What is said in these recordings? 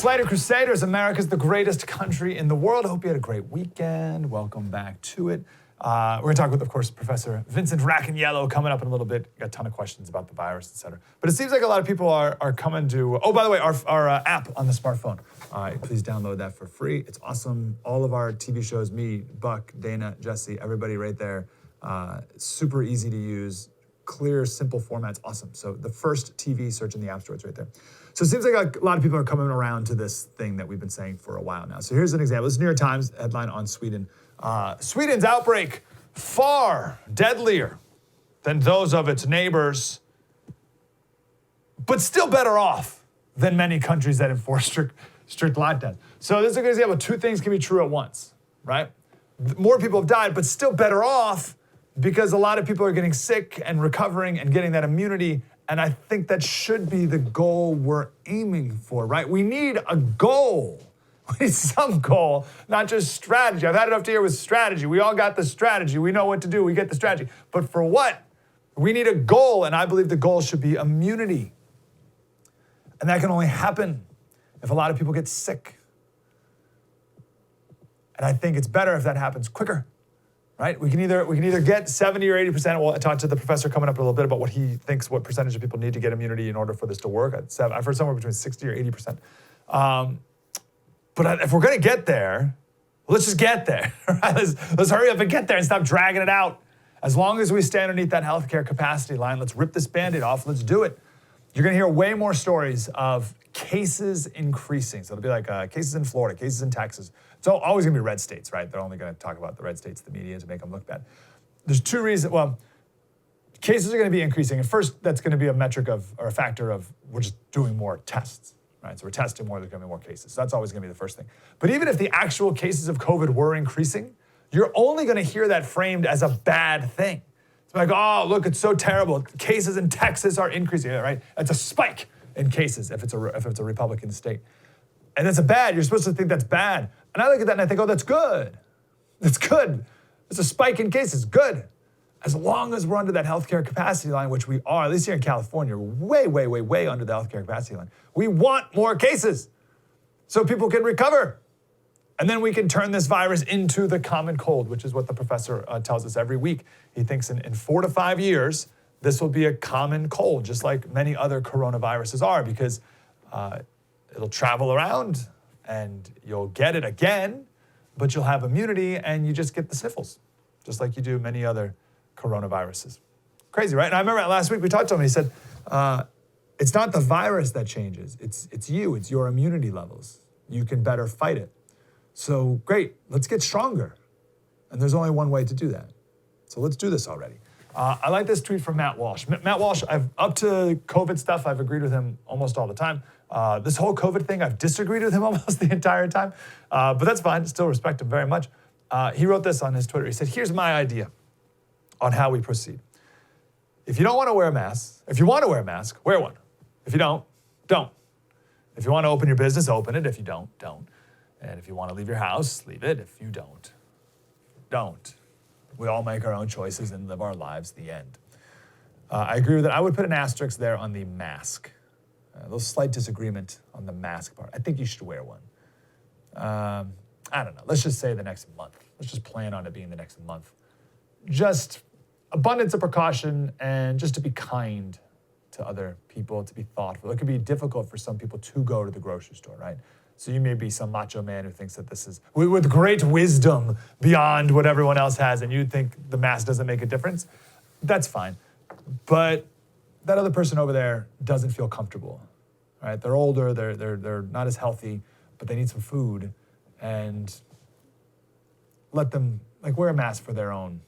Slater Crusaders, America's the greatest country in the world. I hope you had a great weekend. Welcome back to it. We're going to talk with, of course, Professor Vincent Racaniello coming up in a little bit. Got a ton of questions about the virus, et cetera. But it seems like a lot of people are coming to, oh, by the way, our app on the smartphone. Please download that for free. It's awesome. All of our TV shows, me, Buck, Dana, Jesse, everybody right there. Super easy to use, clear, simple formats, awesome. So the first TV search in the App Store, it's right there. So it seems like a lot of people are coming around to this thing that we've been saying for a while now. So here's an example. This is New York Times headline on Sweden. Sweden's outbreak far deadlier than those of its neighbors, but still better off than many countries that enforce strict lockdowns. So this is a good example. Two things can be true at once, right? More people have died, but still better off because a lot of people are getting sick and recovering and getting that immunity. And I think that should be the goal we're aiming for, right? We need a goal. We need some goal, not just strategy. I've had it up to here with strategy. We all got the strategy. We know what to do. We get the strategy. But for what? We need a goal, and I believe the goal should be immunity. And that can only happen if a lot of people get sick. And I think it's better if that happens quicker. Right? We can either get 70 or 80%. We'll talk to the professor coming up a little bit about what he thinks, what percentage of people need to get immunity in order for this to work. I've heard somewhere between 60 or 80%. But if we're going to get there, let's just get there. Right? Let's hurry up and get there and stop dragging it out. As long as we stay underneath that healthcare capacity line, let's rip this Band-Aid off. Let's do it. You're going to hear way more stories of cases increasing. So it'll be like cases in Florida, cases in Texas. It's always going to be red states, right? They're only going to talk about the red states, the media, to make them look bad. There's two reasons. Well, cases are going to be increasing. And first, that's going to be a metric of, or a factor of, we're just doing more tests, right? So we're testing more, there's going to be more cases. So that's always going to be the first thing. But even if the actual cases of COVID were increasing, you're only going to hear that framed as a bad thing. It's like, oh, look, it's so terrible. Cases in Texas are increasing, right? It's a spike in cases if it's a Republican state. And that's you're supposed to think that's bad. And I look at that and I think, oh, that's good. That's good. It's a spike in cases, good. As long as we're under that healthcare capacity line, which we are, at least here in California, we're way under the healthcare capacity line. We want more cases so people can recover. And then we can turn this virus into the common cold, which is what the professor tells us every week. He thinks in 4 to 5 years, this will be a common cold, just like many other coronaviruses are, because it'll travel around and you'll get it again, but you'll have immunity and you just get the sniffles, just like you do many other coronaviruses. Crazy, right? And I remember last week we talked to him and he said, it's not the virus that changes, it's you, it's your immunity levels. You can better fight it. So great, let's get stronger. And there's only one way to do that. So let's do this already. I like this tweet from Matt Walsh. Matt Walsh, up to COVID stuff, I've agreed with him almost all the time. This whole COVID thing, I've disagreed with him almost the entire time. But that's fine, still respect him very much. He wrote this on his Twitter. He said, here's my idea on how we proceed. If you don't want to wear a mask, if you want to wear a mask, wear one. If you don't, don't. If you want to open your business, open it. If you don't, don't. And if you want to leave your house, leave it. If you don't, don't. We all make our own choices and live our lives, the end. I agree with that. I would put an asterisk there on the mask. A little slight disagreement on the mask part. I think you should wear one. I don't know. Let's just say the next month. Let's just plan on it being the next month. Just abundance of precaution and just to be kind to other people, to be thoughtful. It can be difficult for some people to go to the grocery store, right? So you may be some macho man who thinks that this is, with great wisdom beyond what everyone else has, and you think the mask doesn't make a difference. That's fine. But that other person over there doesn't feel comfortable, right? They're older, they're not as healthy, but they need some food, and let them wear a mask for their own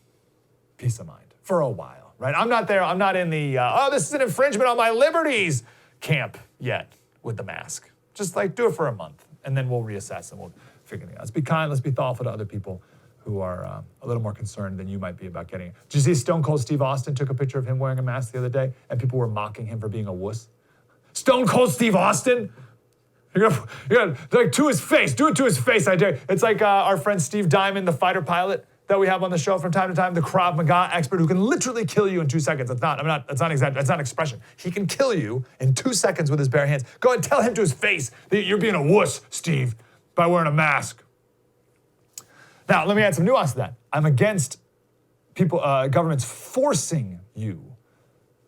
peace of mind for a while, right? I'm not in the, this is an infringement on my liberties camp yet with the mask. Just do it for a month, and then we'll reassess and we'll figure it out. Let's be kind, let's be thoughtful to other people who are a little more concerned than you might be about getting it. Did you see Stone Cold Steve Austin took a picture of him wearing a mask the other day, and people were mocking him for being a wuss? Stone Cold Steve Austin? You're gonna to his face, do it to his face, I dare. It's like our friend Steve Diamond, the fighter pilot that we have on the show from time to time, the Krav Maga expert who can literally kill you in 2 seconds. That's not an expression. He can kill you in 2 seconds with his bare hands. Go ahead and tell him to his face that you're being a wuss, Steve, by wearing a mask. Now, let me add some nuance to that. I'm against governments forcing you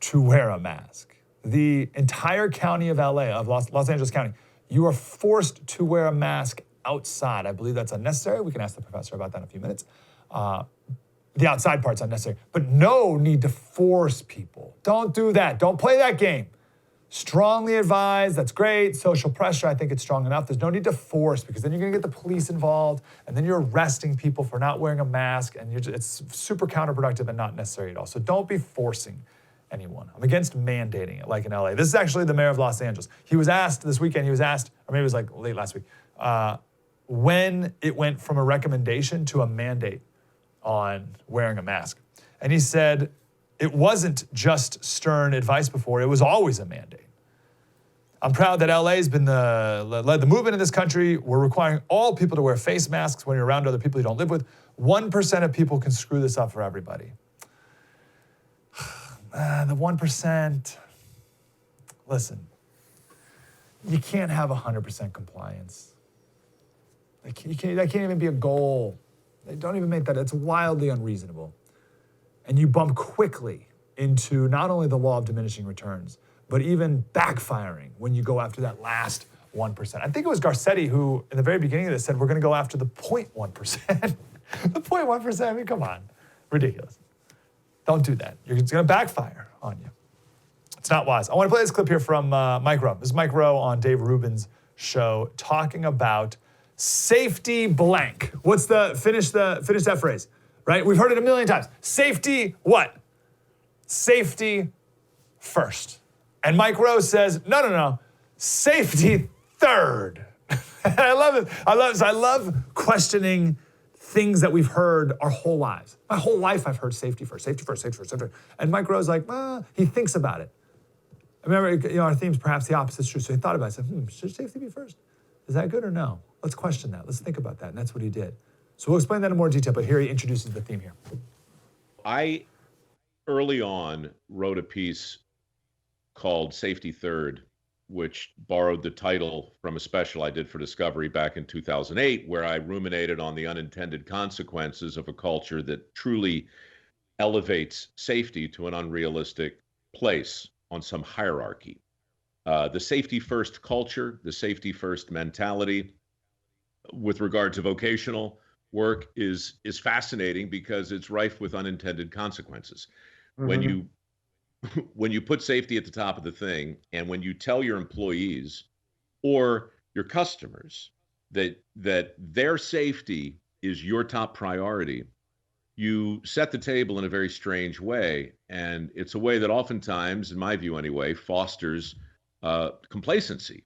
to wear a mask. The entire county of LA, of Los Angeles County, you are forced to wear a mask outside. I believe that's unnecessary. We can ask the professor about that in a few minutes. The outside part's unnecessary, but no need to force people. Don't do that. Don't play that game. Strongly advised, that's great. Social pressure, I think it's strong enough. There's no need to force, because then you're gonna get the police involved, and then you're arresting people for not wearing a mask, and it's super counterproductive and not necessary at all. So don't be forcing anyone. I'm against mandating it, like in LA. This is actually the mayor of Los Angeles. He was asked this weekend, or maybe it was like late last week, when it went from a recommendation to a mandate on wearing a mask. And he said, it wasn't just stern advice before, it was always a mandate. I'm proud that LA's been led the movement in this country. We're requiring all people to wear face masks when you're around other people you don't live with. 1% of people can screw this up for everybody. The 1%, listen, you can't have 100% compliance. That can't even be a goal. They don't even make that. It's wildly unreasonable. And you bump quickly into not only the law of diminishing returns, but even backfiring when you go after that last 1%. I think it was Garcetti who, in the very beginning of this, said we're going to go after the 0.1%. The 0.1%, I mean, come on. Ridiculous. Don't do that. It's going to backfire on you. It's not wise. I want to play this clip here from Mike Rowe. This is Mike Rowe on Dave Rubin's show talking about safety blank. Finish that phrase, right? We've heard it a million times. Safety what? Safety first. And Mike Rowe says, no. Safety third. And I love it. I love questioning things that we've heard our whole lives. My whole life I've heard safety first. And Mike Rowe's like, he thinks about it. I remember, our theme's perhaps the opposite is true. So he thought about it. He said, should safety be first? Is that good or no? Let's question that. Let's think about that. And that's what he did. So we'll explain that in more detail, but here he introduces the theme here. I, early on, wrote a piece called Safety Third, which borrowed the title from a special I did for Discovery back in 2008, where I ruminated on the unintended consequences of a culture that truly elevates safety to an unrealistic place on some hierarchy. The safety first culture, the safety first mentality with regard to vocational work is fascinating because it's rife with unintended consequences. Mm-hmm. When you put safety at the top of the thing, and when you tell your employees or your customers that their safety is your top priority, you set the table in a very strange way. And it's a way that oftentimes, in my view anyway, fosters complacency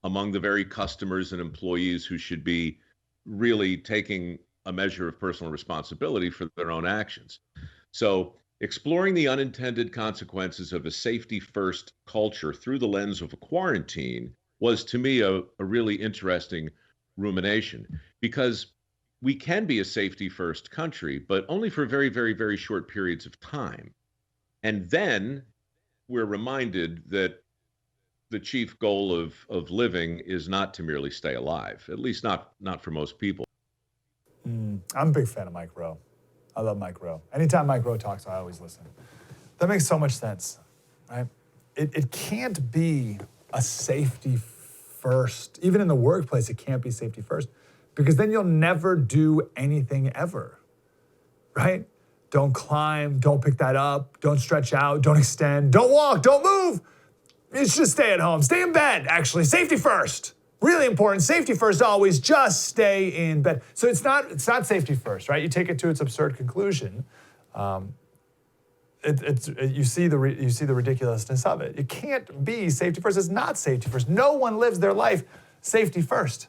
among the very customers and employees who should be really taking a measure of personal responsibility for their own actions. So exploring the unintended consequences of a safety-first culture through the lens of a quarantine was, to me, a really interesting rumination, because we can be a safety-first country, but only for very, very, very short periods of time. And then we're reminded that the chief goal of living is not to merely stay alive, at least not for most people. I'm a big fan of Mike Rowe. I love Mike Rowe. Anytime Mike Rowe talks, I always listen. That makes so much sense, right? It can't be a safety first. Even in the workplace, it can't be safety first, because then you'll never do anything ever, right? Don't climb, don't pick that up, don't stretch out, don't extend, don't walk, don't move. You should stay at home, stay in bed, actually. Safety first. Really important. Safety first always. Just stay in bed. So it's not safety first, right? You take it to its absurd conclusion. You see the ridiculousness of it. It can't be safety first. It's not safety first. No one lives their life safety first.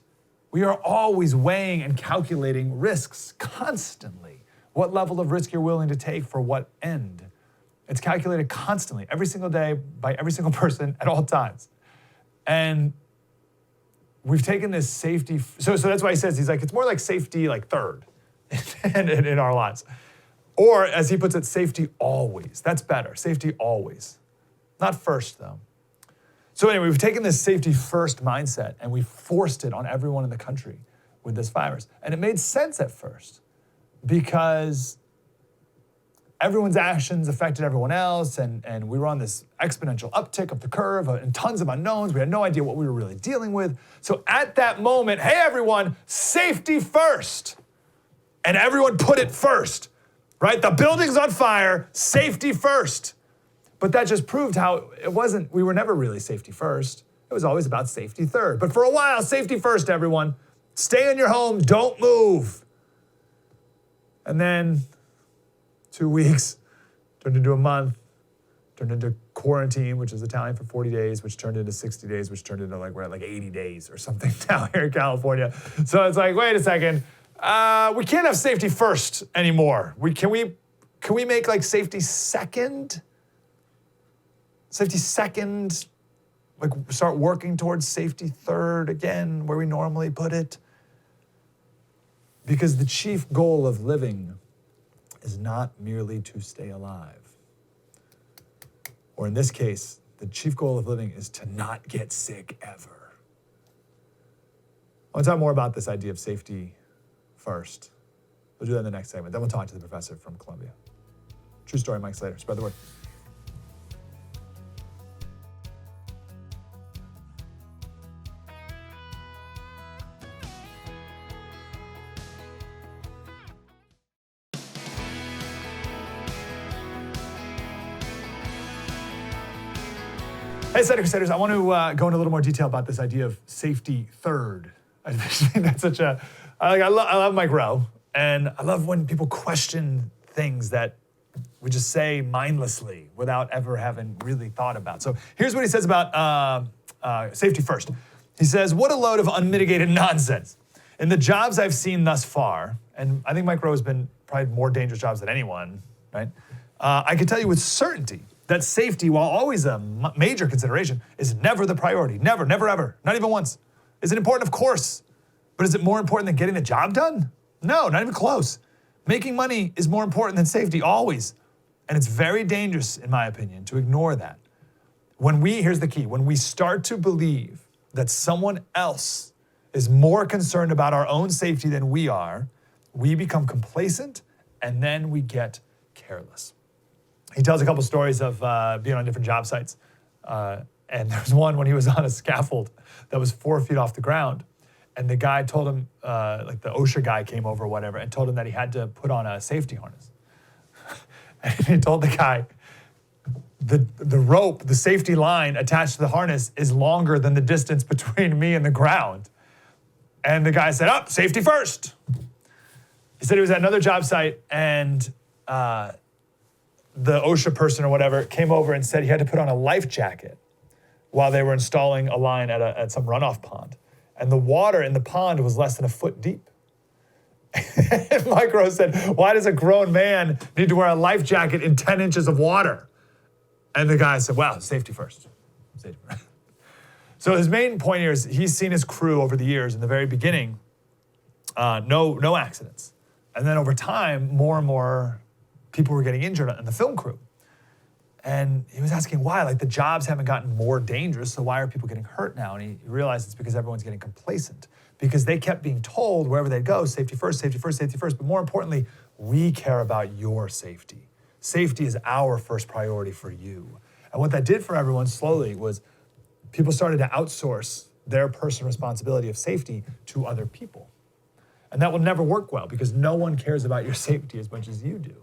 We are always weighing and calculating risks constantly. What level of risk you're willing to take for what end? It's calculated constantly, every single day, by every single person at all times. And we've taken this safety, so that's why he says, he's like, it's more like safety like third. in our lives. Or, as he puts it, safety always. That's better. Safety always. Not first, though. So anyway, we've taken this safety first mindset and we've forced it on everyone in the country with this virus. And it made sense at first because everyone's actions affected everyone else, and we were on this exponential uptick of the curve and tons of unknowns. We had no idea what we were really dealing with. So at that moment, hey everyone, safety first. And everyone put it first, right? The building's on fire, safety first. But that just proved how we were never really safety first. It was always about safety third. But for a while, safety first, everyone. Stay in your home, don't move. And then 2 weeks turned into a month, turned into quarantine, which is Italian for 40 days, which turned into 60 days, which turned into we're at 80 days or something down here in California. So it's like, wait a second, we can't have safety first anymore. Can we make safety second? Safety second, start working towards safety third again, where we normally put it. Because the chief goal of living is not merely to stay alive. Or in this case, the chief goal of living is to not get sick ever. I want to talk more about this idea of safety first. We'll do that in the next segment. Then we'll talk to the professor from Columbia. True story, Mike Slater. Spread the word. Hey, Slater Crusaders, I want to go into a little more detail about this idea of safety third. I think that's such a, I love Mike Rowe, and I love when people question things that we just say mindlessly without ever having really thought about. So here's what he says about safety first. He says, what a load of unmitigated nonsense. In the jobs I've seen thus far, and I think Mike Rowe has been probably more dangerous jobs than anyone, right? I can tell you with certainty that safety, while always a major consideration, is never the priority. Never, never, ever. Not even once. Is it important? Of course. But is it more important than getting the job done? No, not even close. Making money is more important than safety, always. And it's very dangerous, in my opinion, to ignore that. Here's the key, when we start to believe that someone else is more concerned about our own safety than we are, we become complacent and then we get careless. He tells a couple stories of being on different job sites. And there's one when he was on a scaffold that was 4 feet off the ground. And the guy told him, the OSHA guy came over or whatever, and told him that he had to put on a safety harness. And he told the guy, the rope, the safety line attached to the harness is longer than the distance between me and the ground. And the guy said, safety first. He said he was at another job site, and the OSHA person or whatever came over and said he had to put on a life jacket while they were installing a line at some runoff pond. And the water in the pond was less than a foot deep. And Mike Rowe said, why does a grown man need to wear a life jacket in 10 inches of water? And the guy said, well, safety first. Safety first. So his main point here is he's seen his crew over the years. In the very beginning, no accidents. And then over time, more and more people were getting injured in the film crew. And he was asking why, the jobs haven't gotten more dangerous, so why are people getting hurt now? And he realized it's because everyone's getting complacent, because they kept being told wherever they'd go, safety first, safety first, safety first. But more importantly, we care about your safety. Safety is our first priority for you. And what that did for everyone slowly was people started to outsource their personal responsibility of safety to other people. And that will never work well because no one cares about your safety as much as you do.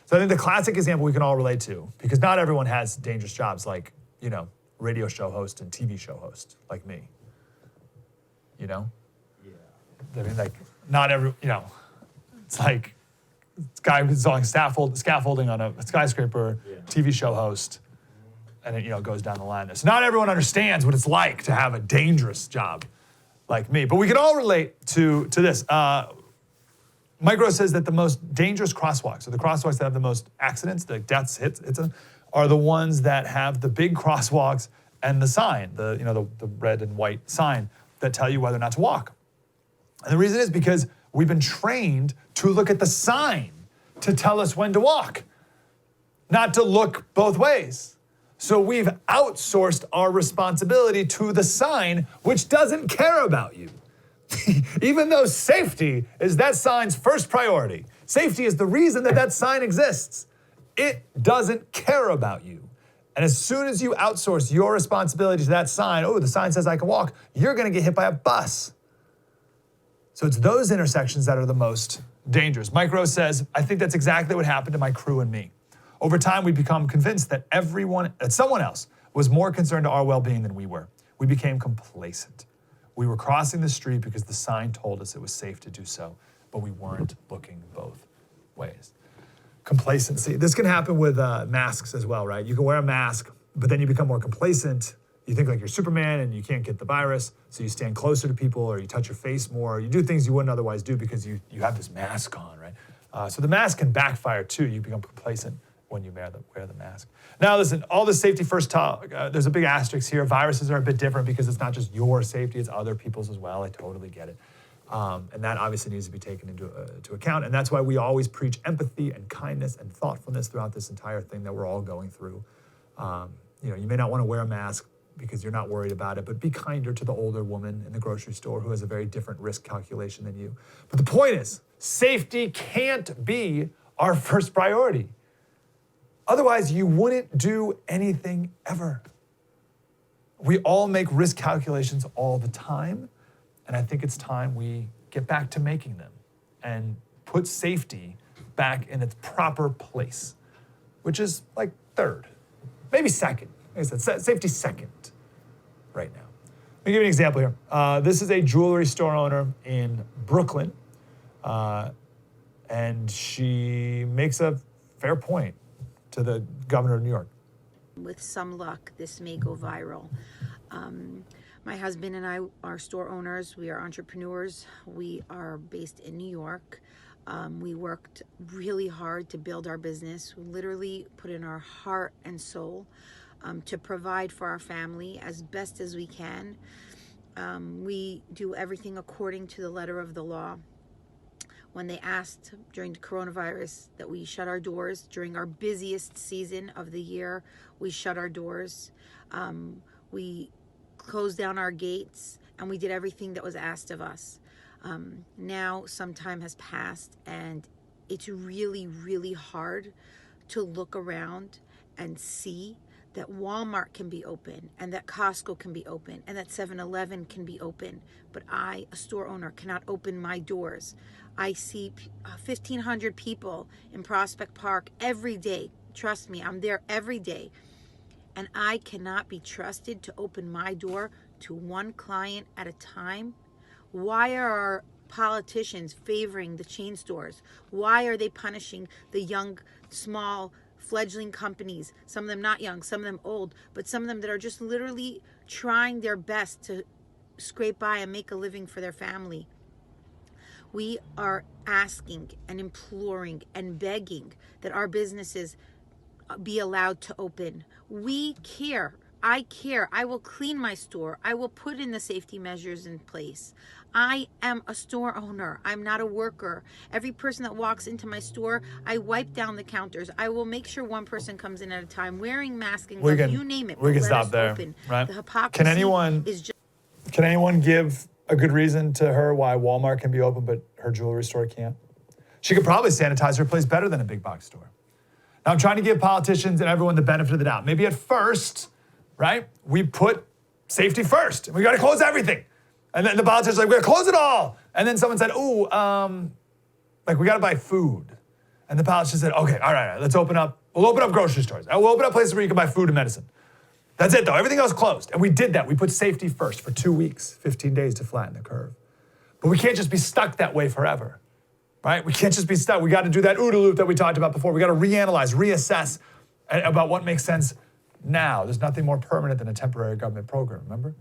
So I think the classic example we can all relate to, because not everyone has dangerous jobs like, radio show host and TV show host like me. Yeah. I mean, not every, it's like this guy installing scaffolding on a skyscraper, TV show host, and it, goes down the line. So not everyone understands what it's like to have a dangerous job like me, but we can all relate to this. Mike Rowe says that the most dangerous crosswalks, so the crosswalks that have the most accidents, the deaths, hits are the ones that have the big crosswalks and the sign, the red and white sign that tell you whether or not to walk. And the reason is because we've been trained to look at the sign to tell us when to walk, not to look both ways. So we've outsourced our responsibility to the sign, which doesn't care about you. Even though safety is that sign's first priority. Safety is the reason that that sign exists. It doesn't care about you. And as soon as you outsource your responsibility to that sign, oh, the sign says I can walk, you're gonna get hit by a bus. So it's those intersections that are the most dangerous. Mike Rose says, I think that's exactly what happened to my crew and me. Over time, we become convinced that someone else was more concerned to our well-being than we were. We became complacent. We were crossing the street because the sign told us it was safe to do so, but we weren't looking both ways. Complacency. This can happen with masks as well, right? You can wear a mask, but then you become more complacent. You think like you're Superman and you can't get the virus, so you stand closer to people or you touch your face more. Or you do things you wouldn't otherwise do because you have this mask on, right? So the mask can backfire too. You become complacent when you wear the mask. Now listen, all the safety first talk, there's a big asterisk here. Viruses are a bit different because it's not just your safety, it's other people's as well. I totally get it. And that obviously needs to be taken into account. And that's why we always preach empathy and kindness and thoughtfulness throughout this entire thing that we're all going through. You may not want to wear a mask because you're not worried about it, but be kinder to the older woman in the grocery store who has a very different risk calculation than you. But the point is, safety can't be our first priority. Otherwise, you wouldn't do anything ever. We all make risk calculations all the time, and I think it's time we get back to making them and put safety back in its proper place, which is like third, maybe second. Like I said, safety second right now. Let me give you an example here. This is a jewelry store owner in Brooklyn, and she makes a fair point to the governor of New York. With some luck, this may go viral. My husband and I are store owners. We are entrepreneurs. We are based in New York. We worked really hard to build our business. We literally put in our heart and soul to provide for our family as best as we can. We do everything according to the letter of the law. When they asked during the coronavirus that we shut our doors during our busiest season of the year, we shut our doors. We closed down our gates, and we did everything that was asked of us. Now some time has passed, and it's really, really hard to look around and see that Walmart can be open, and that Costco can be open, and that 7-Eleven can be open. But I, a store owner, cannot open my doors. I see 1,500 people in Prospect Park every day. Trust me, I'm there every day. And I cannot be trusted to open my door to one client at a time. Why are our politicians favoring the chain stores? Why are they punishing the young, small, fledgling companies? Some of them not young, some of them old, but some of them that are just literally trying their best to scrape by and make a living for their family. We are asking and imploring and begging that our businesses be allowed to open. We care. I care. I will clean my store. I will put in the safety measures in place. I am a store owner. I'm not a worker. Every person that walks into my store, I wipe down the counters. I will make sure one person comes in at a time, wearing masks and gloves, you name it. We can stop there, open. right? The hypocrisy Can anyone give a good reason to her why Walmart can be open but her jewelry store can't? She could probably sanitize her place better than a big box store. Now, I'm trying to give politicians and everyone the benefit of the doubt. Maybe at first, right, we put safety first. We got to close everything. And then the politicians are like, we're going to close it all. And then someone said, we got to buy food. And the politicians said, okay, all right, let's open up. We'll open up grocery stores. We'll open up places where you can buy food and medicine. That's it, though. Everything else closed. And we did that. We put safety first for 2 weeks, 15 days to flatten the curve. But we can't just be stuck that way forever, right? We can't just be stuck. We got to do that OODA loop that we talked about before. We got to reanalyze, reassess about what makes sense now. There's nothing more permanent than a temporary government program, remember?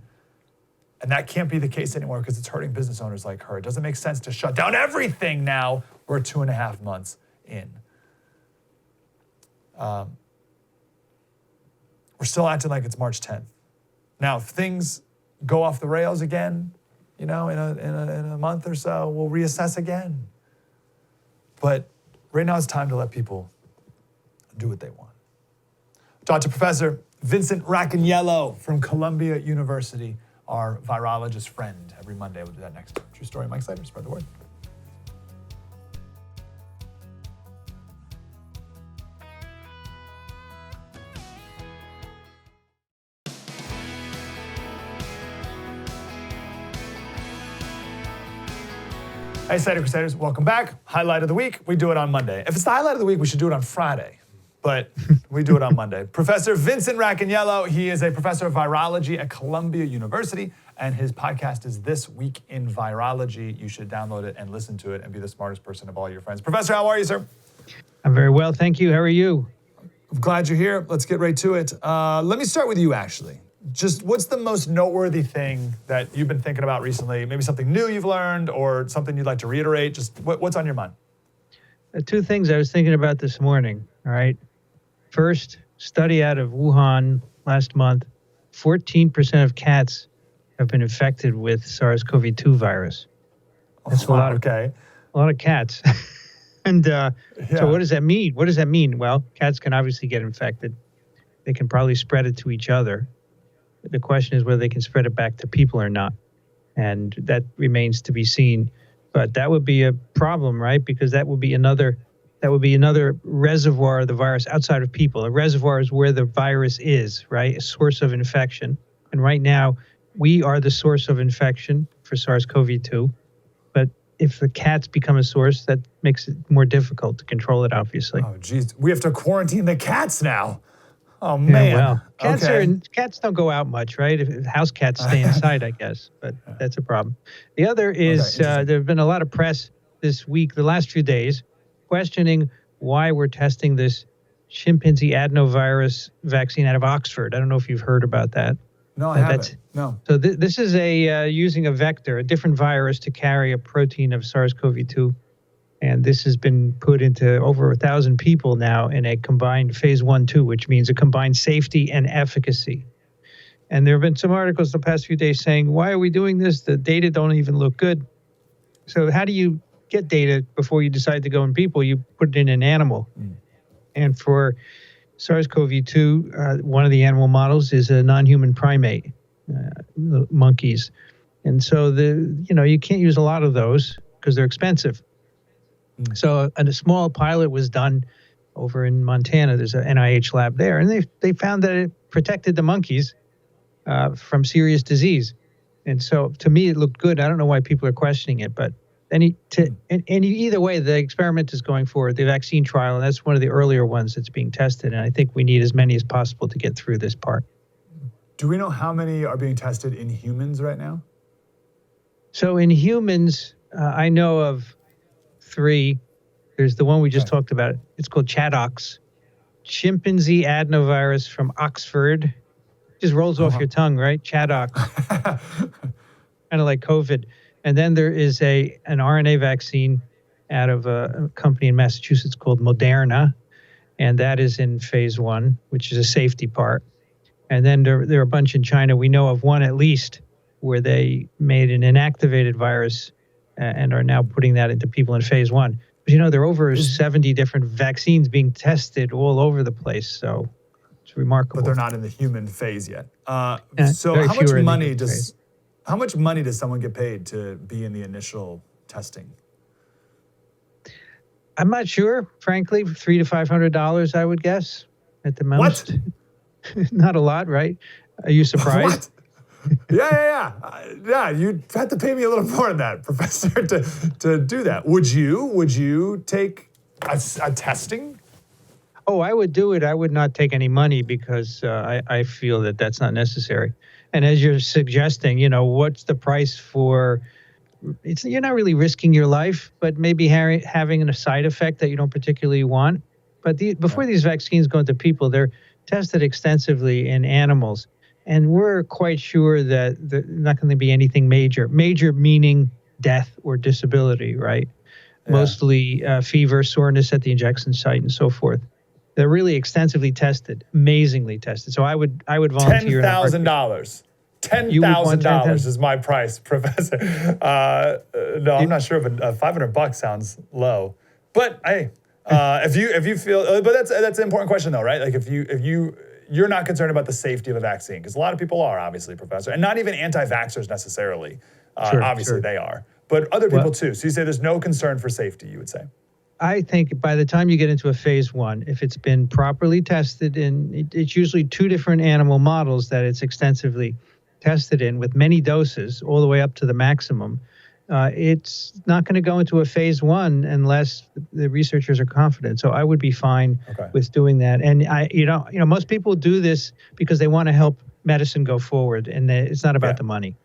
And that can't be the case anymore because it's hurting business owners like her. It doesn't make sense to shut down everything now. We're 2.5 months in. We're still acting like it's March 10th. Now, if things go off the rails again, in a month or so, we'll reassess again. But right now it's time to let people do what they want. Talk to Professor Vincent Racaniello from Columbia University, our virologist friend. Every Monday, we'll do that next. True story, Mike Slater, spread the word. Hey, Slater Crusaders, welcome back. Highlight of the week, we do it on Monday. If it's the highlight of the week, we should do it on Friday, but we do it on Monday. Professor Vincent Racaniello, he is a professor of virology at Columbia University, and his podcast is This Week in Virology. You should download it and listen to it and be the smartest person of all your friends. Professor, how are you, sir? I'm very well, thank you. How are you? I'm glad you're here. Let's get right to it. Let me start with you, Ashley. Just what's the most noteworthy thing that you've been thinking about recently? Maybe something new you've learned or something you'd like to reiterate? Just what's on your mind? Two things I was thinking about this morning, all right? First, study out of Wuhan last month, 14% of cats have been infected with SARS-CoV-2 virus. That's a lot of cats. And so what does that mean? What does that mean? Well, cats can obviously get infected. They can probably spread it to each other. The question is whether they can spread it back to people or not. And that remains to be seen. But that would be a problem, right? Because that would be another reservoir of the virus outside of people. A reservoir is where the virus is, right? A source of infection. And right now, we are the source of infection for SARS-CoV-2. But if the cats become a source, that makes it more difficult to control it, obviously. Oh, geez. We have to quarantine the cats now. Oh, man. Yeah, well, cats don't go out much, right? House cats stay inside, I guess, but that's a problem. The other is there have been a lot of press this week, the last few days, questioning why we're testing this chimpanzee adenovirus vaccine out of Oxford. I don't know if you've heard about that. No, I haven't. No. So this is using a vector, a different virus to carry a protein of SARS-CoV-2. And this has been put into over 1,000 people now in a combined phase 1-2, which means a combined safety and efficacy. And there have been some articles the past few days saying, why are we doing this? The data don't even look good. So how do you get data before you decide to go in people? You put it in an animal. And for SARS-CoV-2, one of the animal models is a non-human primate, monkeys. And so you can't use a lot of those because they're expensive. So a small pilot was done over in Montana. There's an NIH lab there, and they found that it protected the monkeys from serious disease. And so to me, it looked good. I don't know why people are questioning it, but either way, the experiment is going forward, the vaccine trial, and that's one of the earlier ones that's being tested. And I think we need as many as possible to get through this part. Do we know how many are being tested in humans right now? So in humans, I know of 3. There's the one we just talked about. It's called ChAdOx, chimpanzee adenovirus from Oxford. Just rolls off your tongue, right? ChAdOx. Kind of like COVID. And then there is an RNA vaccine out of a company in Massachusetts called Moderna. And that is in phase 1, which is a safety part. And then there are a bunch in China. We know of one at least where they made an inactivated virus and are now putting that into people in phase 1. But there are over 70 different vaccines being tested all over the place. So it's remarkable. But they're not in the human phase yet. So how much money does someone get paid to be in the initial testing? I'm not sure, frankly. $300 to $500, I would guess, at the most. What? Not a lot, right? Are you surprised? What? Yeah, you'd have to pay me a little more than that, Professor, to do that. Would you take a testing? Oh, I would do it. I would not take any money because I feel that that's not necessary. And as you're suggesting, what's the price for? You're not really risking your life, but maybe having a side effect that you don't particularly want. But before these vaccines go into people, they're tested extensively in animals. And we're quite sure that there's not going to be anything major. Major meaning death or disability, right? Yeah. Mostly fever, soreness at the injection site, and so forth. They're really extensively tested, amazingly tested. So I would volunteer. $10,000. $10,000 is my price, Professor. No, I'm not sure if $500 sounds low, but hey, if you feel, but that's an important question though, right? Like if you're not concerned about the safety of a vaccine, because a lot of people are, obviously, Professor, and not even anti-vaxxers necessarily. Obviously they are, but other people too. So you say there's no concern for safety, you would say? I think by the time you get into a phase 1, if it's been properly tested in, it's usually 2 different animal models that it's extensively tested in with many doses all the way up to the maximum. It's not going to go into a phase 1 unless the researchers are confident. So I would be fine with doing that. And most people do this because they want to help medicine go forward, and it's not about the money.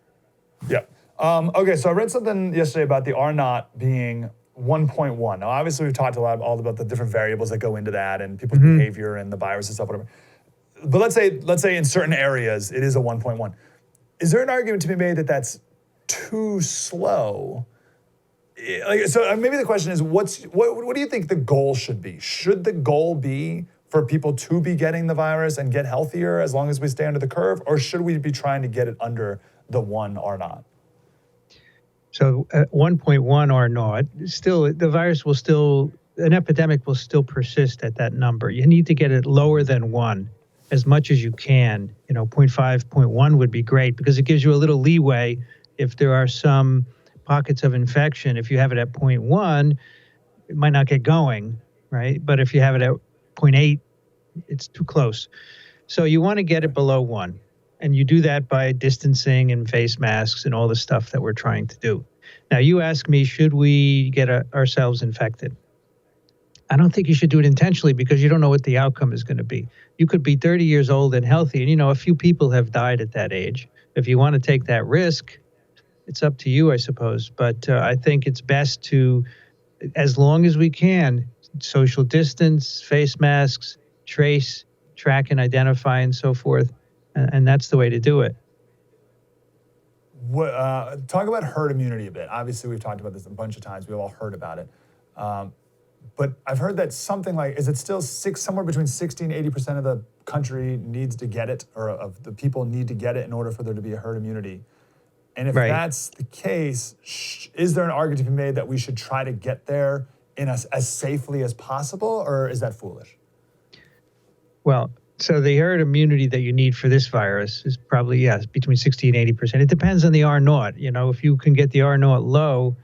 Yeah. Okay. So I read something yesterday about the R naught being 1.1. Now, obviously, we've talked all about the different variables that go into that and people's behavior and the virus and stuff, whatever. But let's say in certain areas it is a 1.1. Is there an argument to be made that that's too slow? So maybe the question is, what do you think the goal should be? Should the goal be for people to be getting the virus and get healthier as long as we stay under the curve, or should we be trying to get it under the 1 R naught? So 1.1 R naught, still, the virus will still, an epidemic will still persist at that number. You need to get it lower than 1 as much as you can. 0.5, 0.1 would be great because it gives you a little leeway if there are some pockets of infection. If you have it at 0.1, it might not get going, right? But if you have it at 0.8, it's too close. So you want to get it below 1. And you do that by distancing and face masks and all the stuff that we're trying to do. Now, you ask me, should we get ourselves infected? I don't think you should do it intentionally because you don't know what the outcome is going to be. You could be 30 years old and healthy, and a few people have died at that age. If you want to take that risk, it's up to you, I suppose. But I think it's best to, as long as we can, social distance, face masks, trace, track, and identify, and so forth. And that's the way to do it. Talk about herd immunity a bit. Obviously, we've talked about this a bunch of times. We've all heard about it. But I've heard that something like, is it still somewhere between 60 and 80% of the country needs to get it, or of the people need to get it in order for there to be a herd immunity? And if that's the case, is there an argument to be made that we should try to get there as safely as possible, or is that foolish? Well, so the herd immunity that you need for this virus is probably, between 60 and 80%. It depends on the R naught. If you can get the R naught low,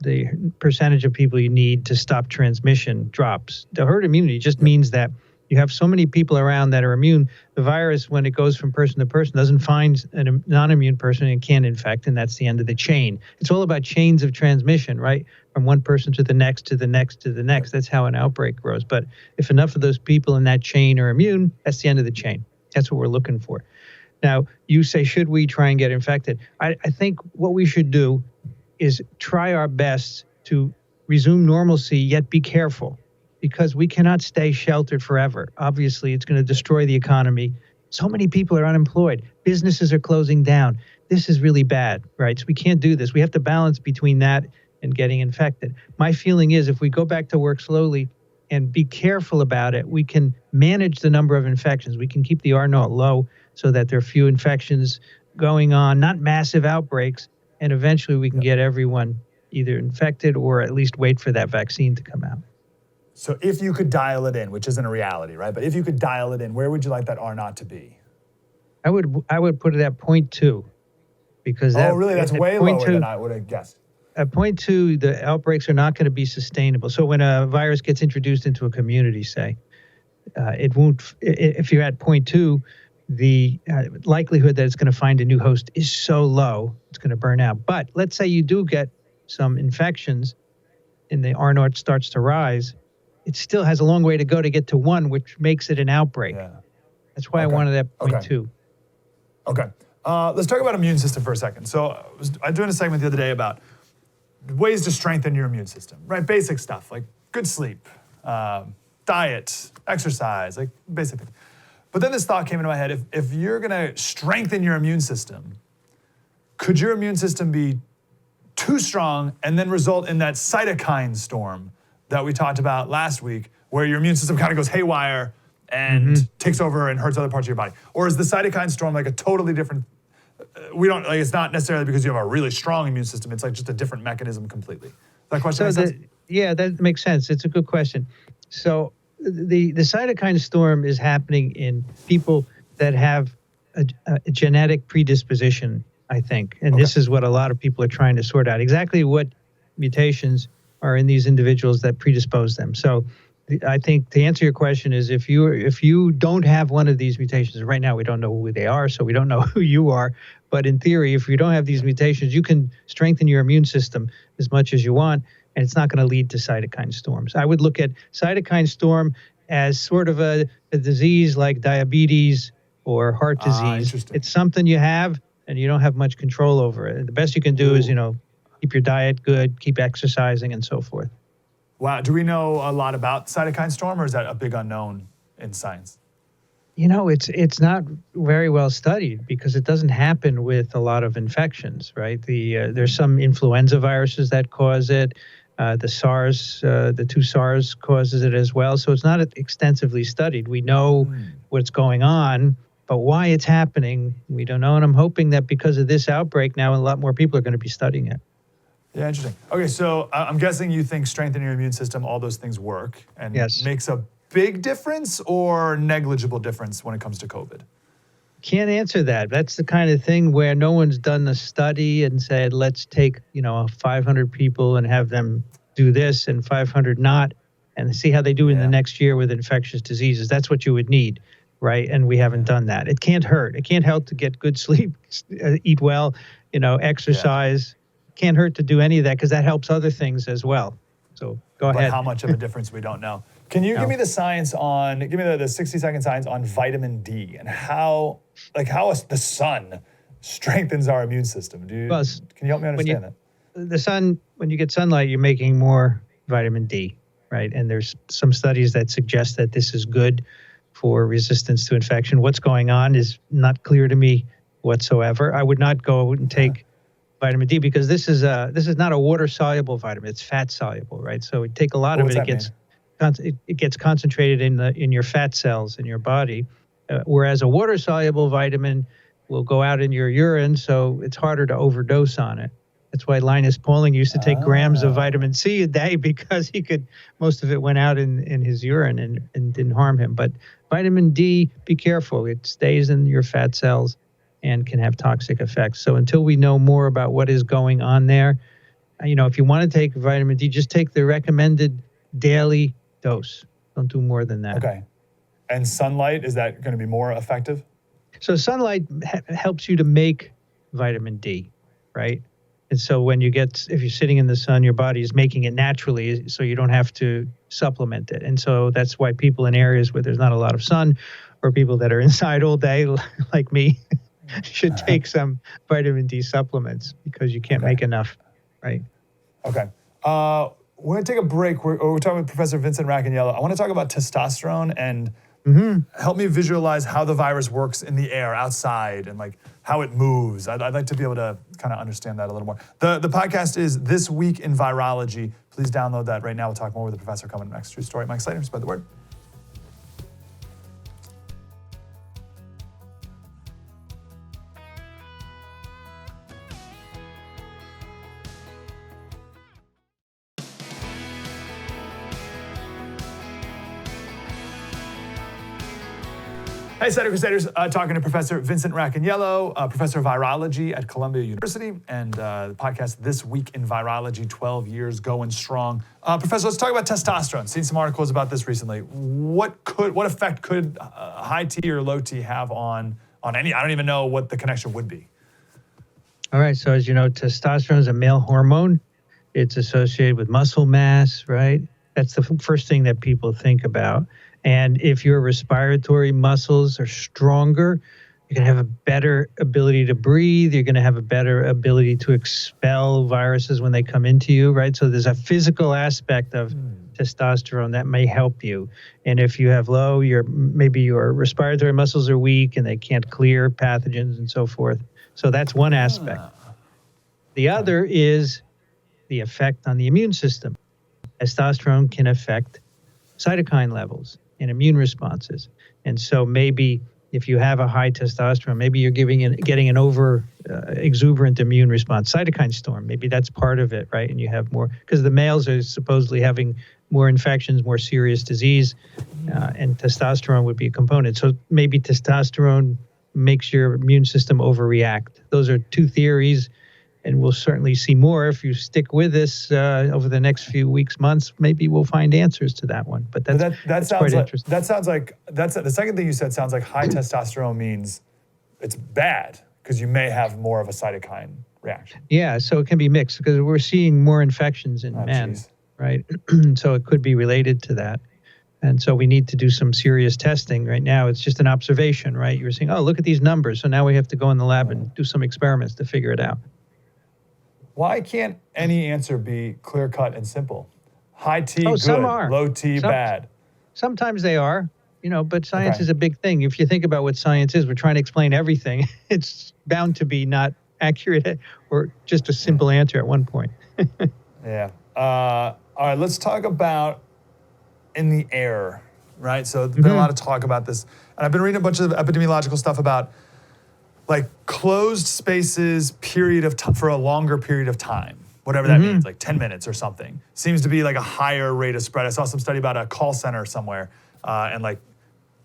the percentage of people you need to stop transmission drops. The herd immunity just means that you have so many people around that are immune. The virus, when it goes from person to person, doesn't find a non-immune person and can't infect, and that's the end of the chain. It's all about chains of transmission, right? From one person to the next, to the next, to the next. That's how an outbreak grows. But if enough of those people in that chain are immune, that's the end of the chain. That's what we're looking for. Now, you say, should we try and get infected? I think what we should do is try our best to resume normalcy, yet be careful, because we cannot stay sheltered forever. Obviously, it's going to destroy the economy. So many people are unemployed. Businesses are closing down. This is really bad, right? So we can't do this. We have to balance between that and getting infected. My feeling is if we go back to work slowly and be careful about it, we can manage the number of infections. We can keep the R naught low so that there are few infections going on, not massive outbreaks, and eventually we can get everyone either infected or at least wait for that vaccine to come out. So if you could dial it in, which isn't a reality, right? But if you could dial it in, where would you like that R naught to be? I would put it at 0.2 because really? That's way lower than I would have guessed. At 0.2, the outbreaks are not going to be sustainable. So when a virus gets introduced into a community, say, it won't. If you're at 0.2, the likelihood that it's going to find a new host is so low, it's going to burn out. But let's say you do get some infections and the R naught starts to rise, it still has a long way to go to get to 1, which makes it an outbreak. Yeah. That's why I wanted that 0.2. Okay. Let's talk about immune system for a second. So I was doing a segment the other day about ways to strengthen your immune system, right? Basic stuff like good sleep, diet, exercise, like basic things. But then this thought came into my head, if you're gonna strengthen your immune system, could your immune system be too strong and then result in that cytokine storm that we talked about last week, where your immune system kind of goes haywire and takes over and hurts other parts of your body? Or is the cytokine storm like a totally different we don't like it's not necessarily because you have a really strong immune system. It's like just a different mechanism completely. Does that question make sense? Yeah, that makes sense. It's a good question. So the cytokine storm is happening in people that have a genetic predisposition, I think. And this is what a lot of people are trying to sort out. Exactly what mutations are in these individuals that predispose them. So I think to answer your question is if you don't have one of these mutations, right now we don't know who they are, so we don't know who you are. But in theory, if you don't have these mutations, you can strengthen your immune system as much as you want, and it's not going to lead to cytokine storms. I would look at cytokine storm as sort of a disease like diabetes or heart disease. It's something you have and you don't have much control over it. The best you can do is, keep your diet good, keep exercising, and so forth. Wow. Do we know a lot about cytokine storm, or is that a big unknown in science? It's not very well studied because it doesn't happen with a lot of infections, right? There's some influenza viruses that cause it. The SARS, the two SARS causes it as well. So it's not extensively studied. We know what's going on, but why it's happening, we don't know. And I'm hoping that because of this outbreak now, a lot more people are going to be studying it. Yeah, interesting. Okay, so I'm guessing you think strengthening your immune system, all those things work, and makes a big difference or negligible difference when it comes to COVID? Can't answer that. That's the kind of thing where no one's done a study and said, let's take, 500 people and have them do this and 500 not, and see how they do in the next year with infectious diseases. That's what you would need, right? And we haven't done that. It can't hurt. It can't help to get good sleep, eat well, exercise. Can't hurt to do any of that because that helps other things as well. So go ahead. But how much of a difference we don't know. Can you give me the 60-second science on vitamin D and how the sun strengthens our immune system? Can you help me understand that? The sun, when you get sunlight, you're making more vitamin D, right? And there's some studies that suggest that this is good for resistance to infection. What's going on is not clear to me whatsoever. I would not go and take vitamin D because this is not a water soluble vitamin. It's fat soluble, right? So it take a lot of it. It gets concentrated in your fat cells in your body, whereas a water soluble vitamin will go out in your urine, so it's harder to overdose on it. That's why Linus Pauling used to take grams of vitamin C a day because most of it went out in his urine and didn't harm him. But vitamin D, be careful. It stays in your fat cells and can have toxic effects. So until we know more about what is going on there, if you want to take vitamin D, just take the recommended daily dose. Don't do more than that. Okay. And sunlight, is that going to be more effective? So sunlight helps you to make vitamin D, right? And so if you're sitting in the sun, your body is making it naturally, so you don't have to supplement it. And so that's why people in areas where there's not a lot of sun, or people that are inside all day, like me, should take some vitamin D supplements because you can't make enough, right? Okay. We're going to take a break. We're talking with Professor Vincent Racaniello. I want to talk about testosterone and help me visualize how the virus works in the air, outside, and like how it moves. I'd like to be able to kind of understand that a little more. The podcast is This Week in Virology. Please download that right now. We'll talk more with the professor coming next. True story. Mike Slater, spread the word. Hey, Slater Crusaders, talking to Professor Vincent Racaniello, Professor of Virology at Columbia University, and the podcast This Week in Virology, 12 years going strong. Professor, let's talk about testosterone. Seen some articles about this recently. What effect could high T or low T have on any? I don't even know what the connection would be. All right, so as you know, testosterone is a male hormone. It's associated with muscle mass, right? That's the first thing that people think about. And if your respiratory muscles are stronger, you're going to have a better ability to breathe. You're going to have a better ability to expel viruses when they come into you, right? So there's a physical aspect of testosterone that may help you. And if you have low, maybe your respiratory muscles are weak and they can't clear pathogens and so forth. So that's one aspect. The other is the effect on the immune system. Testosterone can affect cytokine levels and immune responses. And so maybe, if you have a high testosterone, maybe you're getting an over exuberant immune response, cytokine storm. Maybe that's part of it, right? And you have more, because the males are supposedly having more infections, more serious disease, and testosterone would be a component. So maybe testosterone makes your immune system overreact. Those are two theories, and we'll certainly see more if you stick with this over the next few weeks, months. Maybe we'll find answers to that one. But that's quite interesting. That sounds like the second thing you said sounds like high testosterone means it's bad because you may have more of a cytokine reaction. Yeah, so it can be mixed because we're seeing more infections in men, geez. right? So it could be related to that. And so we need to do some serious testing. Right now, it's just an observation, right? You were saying, oh, look at these numbers. So now we have to go in the lab and do some experiments to figure it out. Why can't any answer be clear-cut and simple? High T, good. Some are. Low T, bad. Sometimes they are, but science is a big thing. If you think about what science is, we're trying to explain everything. It's bound to be not accurate or just a simple answer at one point. Yeah. All right, let's talk about in the air, right? So there's been a lot of talk about this. And I've been reading a bunch of epidemiological stuff about like closed spaces for a longer period of time, whatever that means, like 10 minutes or something, seems to be like a higher rate of spread. I saw some study about a call center somewhere, and like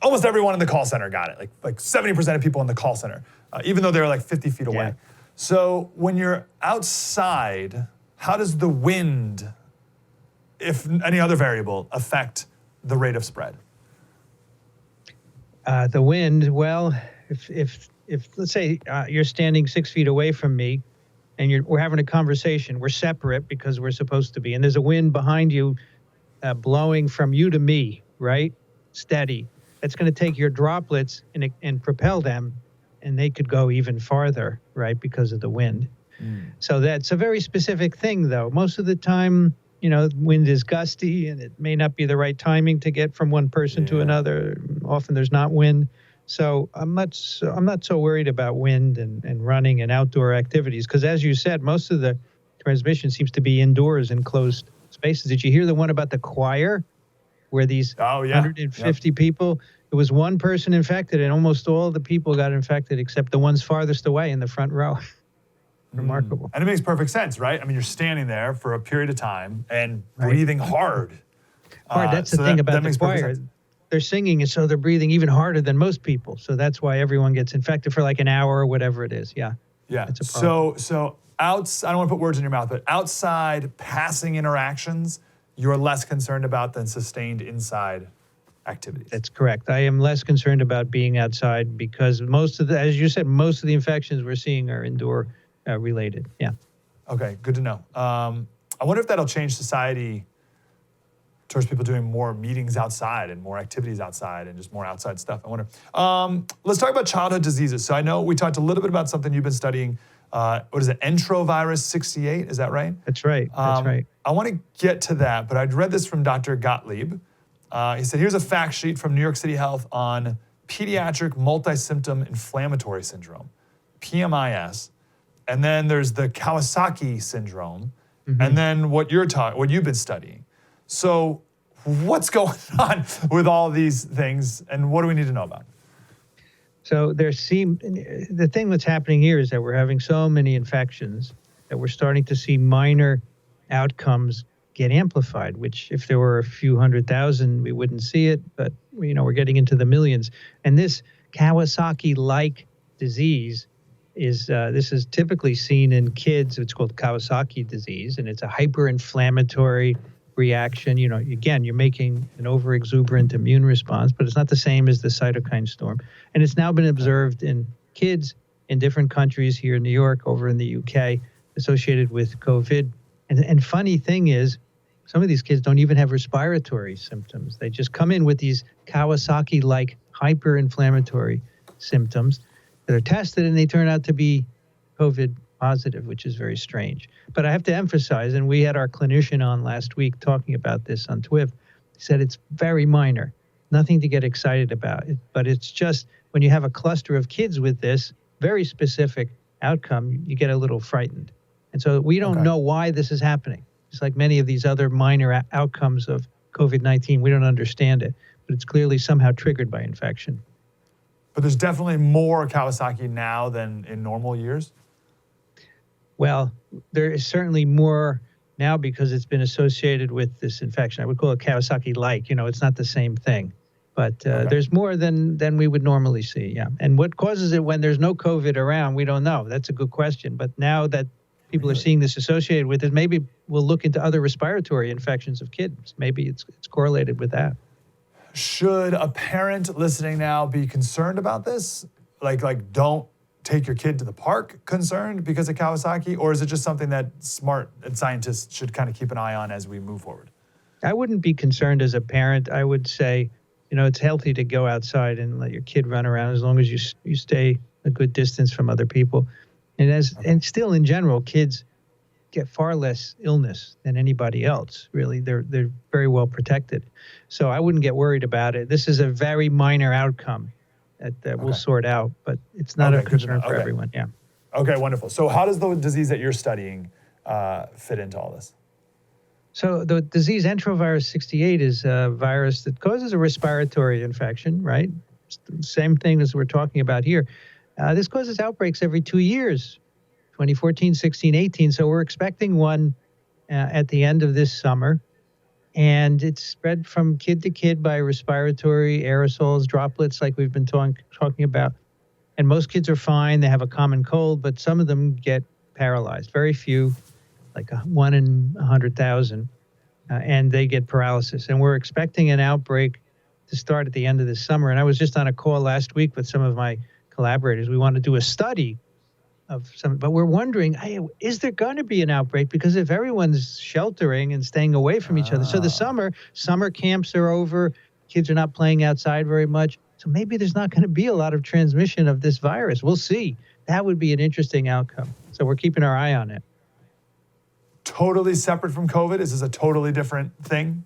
almost everyone in the call center got it, like 70% of people in the call center, even though they're like 50 feet away. Yeah. So when you're outside, how does the wind, if any other variable, affect the rate of spread? The wind, well, if let's say you're standing 6 feet away from me and we're having a conversation, we're separate because we're supposed to be, and there's a wind behind you blowing from you to me, right? Steady. It's going to take your droplets and propel them, and they could go even farther, right, because of the wind. So that's a very specific thing, though. Most of the time, wind is gusty, and it may not be the right timing to get from one person to another. Often there's not wind. So I'm not so worried about wind and running and outdoor activities, because as you said, most of the transmission seems to be indoors in closed spaces. Did you hear the one about the choir, where these 150 people, it was one person infected, and almost all the people got infected except the ones farthest away in the front row. Remarkable. And it makes perfect sense, right? I mean, you're standing there for a period of time and breathing hard. That's the thing about the choir. They're singing, and so they're breathing even harder than most people. So that's why everyone gets infected for like an hour or whatever it is. Yeah. Yeah. It's a problem. So outside, I don't want to put words in your mouth, but outside passing interactions, you're less concerned about than sustained inside activities. That's correct. I am less concerned about being outside because as you said, most of the infections we're seeing are indoor related. Yeah. Okay, good to know. I wonder if that'll change society towards people doing more meetings outside and more activities outside and just more outside stuff. I wonder. Let's talk about childhood diseases. So I know we talked a little bit about something you've been studying. What is it? Enterovirus 68, is that right? That's right. That's right. I want to get to that, but I'd read this from Dr. Gottlieb. He said, here's a fact sheet from New York City Health on pediatric multi-symptom inflammatory syndrome, PMIS. And then there's the Kawasaki syndrome, and then what you've been studying. So what's going on with all these things, and what do we need to know about? So the thing that's happening here is that we're having so many infections that we're starting to see minor outcomes get amplified, which if there were a few 100,000, we wouldn't see it, but we're getting into the millions. And this Kawasaki-like disease this is typically seen in kids. It's called Kawasaki disease, and it's a hyperinflammatory reaction. Again, you're making an overexuberant immune response, but it's not the same as the cytokine storm. And it's now been observed in kids in different countries, here in New York, over in the UK, associated with COVID. And funny thing is, some of these kids don't even have respiratory symptoms. They just come in with these Kawasaki-like hyperinflammatory symptoms. They're tested and they turn out to be COVID positive, which is very strange. But I have to emphasize, and we had our clinician on last week talking about this on TWIV, he said it's very minor, nothing to get excited about. But it's just when you have a cluster of kids with this very specific outcome, you get a little frightened. And so we don't know why this is happening. It's like many of these other minor outcomes of COVID-19. We don't understand it, but it's clearly somehow triggered by infection. But there's definitely more Kawasaki now than in normal years. Well, there is certainly more now because it's been associated with this infection. I would call it Kawasaki-like. It's not the same thing, but there's more than we would normally see. Yeah, and what causes it when there's no COVID around, we don't know. That's a good question. But now that people are seeing this associated with it, maybe we'll look into other respiratory infections of kids. Maybe it's correlated with that. Should a parent listening now be concerned about this? Like don't take your kid to the park concerned because of Kawasaki? Or is it just something that smart scientists should kind of keep an eye on as we move forward? I wouldn't be concerned as a parent. I would say, it's healthy to go outside and let your kid run around as long as you stay a good distance from other people. And still in general, kids get far less illness than anybody else, really. They're very well protected. So I wouldn't get worried about it. This is a very minor outcome that we'll sort out, but it's not a concern for everyone. Yeah. Okay, wonderful. So how does the disease that you're studying fit into all this? So the disease enterovirus 68 is a virus that causes a respiratory infection, right? It's the same thing as we're talking about here. This causes outbreaks every 2 years, 2014, 16, 18. So we're expecting one at the end of this summer. And it's spread from kid to kid by respiratory aerosols, droplets, like we've been talking about. And most kids are fine. They have a common cold, but some of them get paralyzed. Very few, like 1 in 100,000, and they get paralysis. And we're expecting an outbreak to start at the end of this summer. And I was just on a call last week with some of my collaborators. We want to do a study of some, but we're wondering, hey, is there going to be an outbreak? Because if everyone's sheltering and staying away from each other, so the summer camps are over, kids are not playing outside very much, so maybe there's not going to be a lot of transmission of this virus. We'll see. That would be an interesting outcome. So we're keeping our eye on it. Totally separate from COVID? Is this a totally different thing?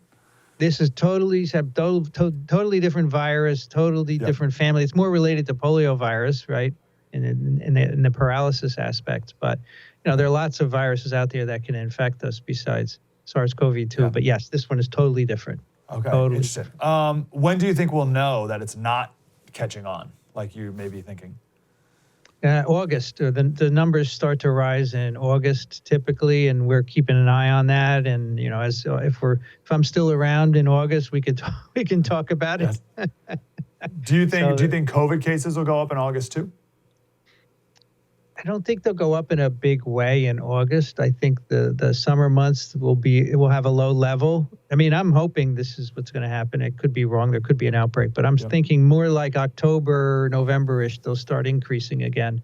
This is totally different virus, totally different family. It's more related to poliovirus, right? In the paralysis aspect. But, there are lots of viruses out there that can infect us besides SARS-CoV-2. Yeah. But yes, this one is totally different. Okay, totally. Interesting. When do you think we'll know that it's not catching on, like you may be thinking? August. The numbers start to rise in August typically, and we're keeping an eye on that. And if I'm still around in August, we can talk about it. Yes. Do you think COVID cases will go up in August too? I don't think they'll go up in a big way in August. I think the summer months will have a low level. I mean, I'm hoping this is what's going to happen. It could be wrong. There could be an outbreak, but I'm thinking more like October, November-ish, they'll start increasing again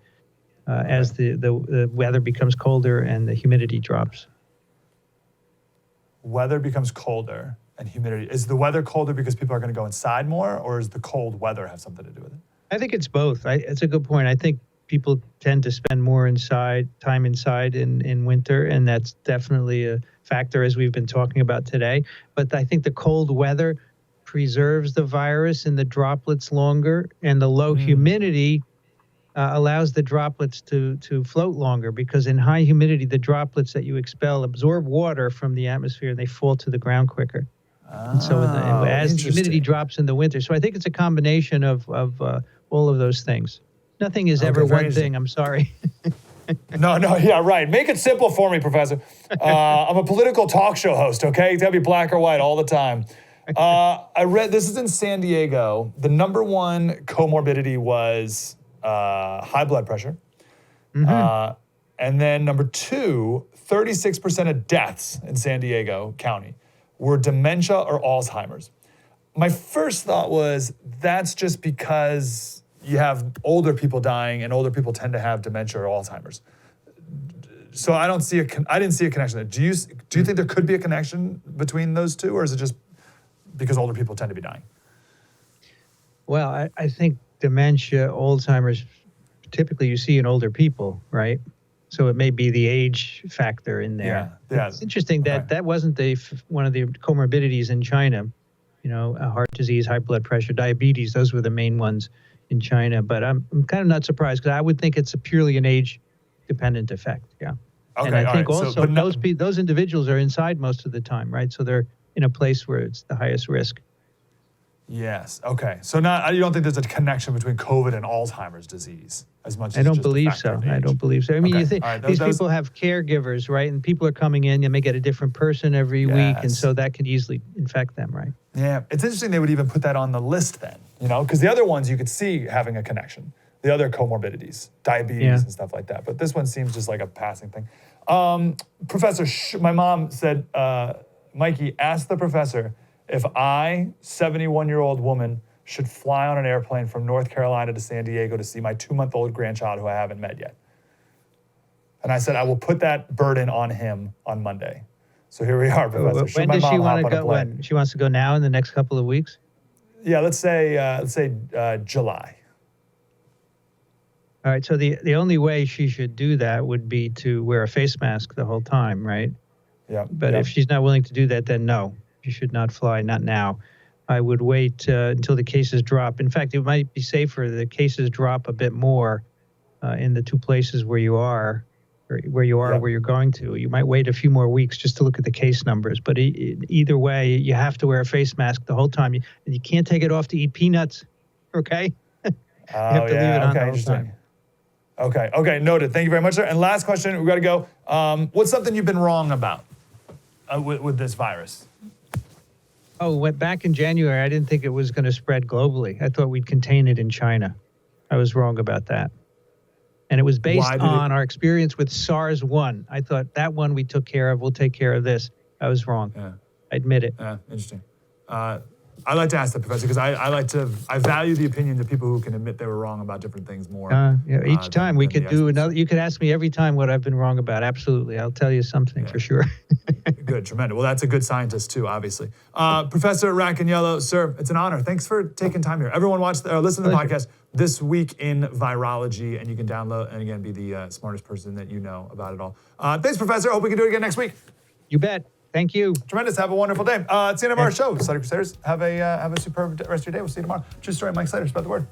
as the weather becomes colder and the humidity drops. Weather becomes colder and humidity. Is the weather colder because people are going to go inside more, or does the cold weather have something to do with it? I think it's both. It's a good point. I think people tend to spend more time inside in winter, and that's definitely a factor as we've been talking about today. But I think the cold weather preserves the virus and the droplets longer, and the low humidity allows the droplets to float longer, because in high humidity, the droplets that you expel absorb water from the atmosphere and they fall to the ground quicker. And so as the humidity drops in the winter. So I think it's a combination of all of those things. Nothing is ever one thing. I'm sorry. No, yeah, right. Make it simple for me, Professor. I'm a political talk show host, okay? It's got to be black or white all the time. I read, this is in San Diego. The number one comorbidity was high blood pressure. Mm-hmm. And then number two, 36% of deaths in San Diego County were dementia or Alzheimer's. My first thought was that's just because you have older people dying, and older people tend to have dementia or Alzheimer's. So I didn't see a connection there. Do you think there could be a connection between those two, or is it just because older people tend to be dying? Well, I think dementia, Alzheimer's, typically you see in older people, right? So it may be the age factor in there. Yeah. It's interesting that wasn't one of the comorbidities in China. Heart disease, high blood pressure, diabetes, those were the main ones in China, but I'm kind of not surprised, because I would think it's purely an age-dependent effect. Yeah. Okay. And I think also those individuals are inside most of the time, right? So they're in a place where it's the highest risk. Yes. Okay. So you don't think there's a connection between COVID and Alzheimer's disease as much as I don't just the believe factor so. of I age? don't believe so. I mean, Okay. you think All right. these people have caregivers, right? And people are coming in, they may get a different person every week, and Yes. so that could easily infect them, right? Yeah. It's interesting they would even put that on the list then, because the other ones you could see having a connection, the other comorbidities, diabetes and stuff like that. But this one seems just like a passing thing. Professor, my mom said, Mikey, ask the professor if I, 71-year-old woman, should fly on an airplane from North Carolina to San Diego to see my 2-month-old grandchild who I haven't met yet. And I said, I will put that burden on him on Monday. So here we are, Professor. Should When my does she mom want hop to on a go? plane? When she wants to go now in the next couple of weeks? Yeah, let's say July. All right. So the only way she should do that would be to wear a face mask the whole time, right? Yeah. But if she's not willing to do that, then no, she should not fly. Not now. I would wait until the cases drop. In fact, it might be safer the cases drop a bit more in the two places where you are, or where you're going to. You might wait a few more weeks just to look at the case numbers. But either way, you have to wear a face mask the whole time. And you can't take it off to eat peanuts, okay? You have to leave it on the whole time. Okay, noted. Thank you very much, sir. And last question, we got to go. What's something you've been wrong about with this virus? Oh, back in January, I didn't think it was going to spread globally. I thought we'd contain it in China. I was wrong about that. And it was based on our experience with SARS-1. I thought that one we took care of, we'll take care of this. I was wrong. Yeah. I admit it. Yeah, interesting. I like to ask that, Professor, because I value the opinions of people who can admit they were wrong about different things more. Each time we could do another. You could ask me every time what I've been wrong about. Absolutely. I'll tell you something for sure. Good, tremendous. Well, that's a good scientist too, obviously. Professor Racaniello, sir, it's an honor. Thanks for taking time here. Everyone listen to the podcast This Week in Virology, and you can download and again be the smartest person that you know about it all. Thanks, Professor. Hope we can do it again next week. You bet. Thank you. Tremendous. Have a wonderful day. It's the end of our show. Study Crusaders. Have a superb rest of your day. We'll see you tomorrow. True story. Mike Slater. Spread the word.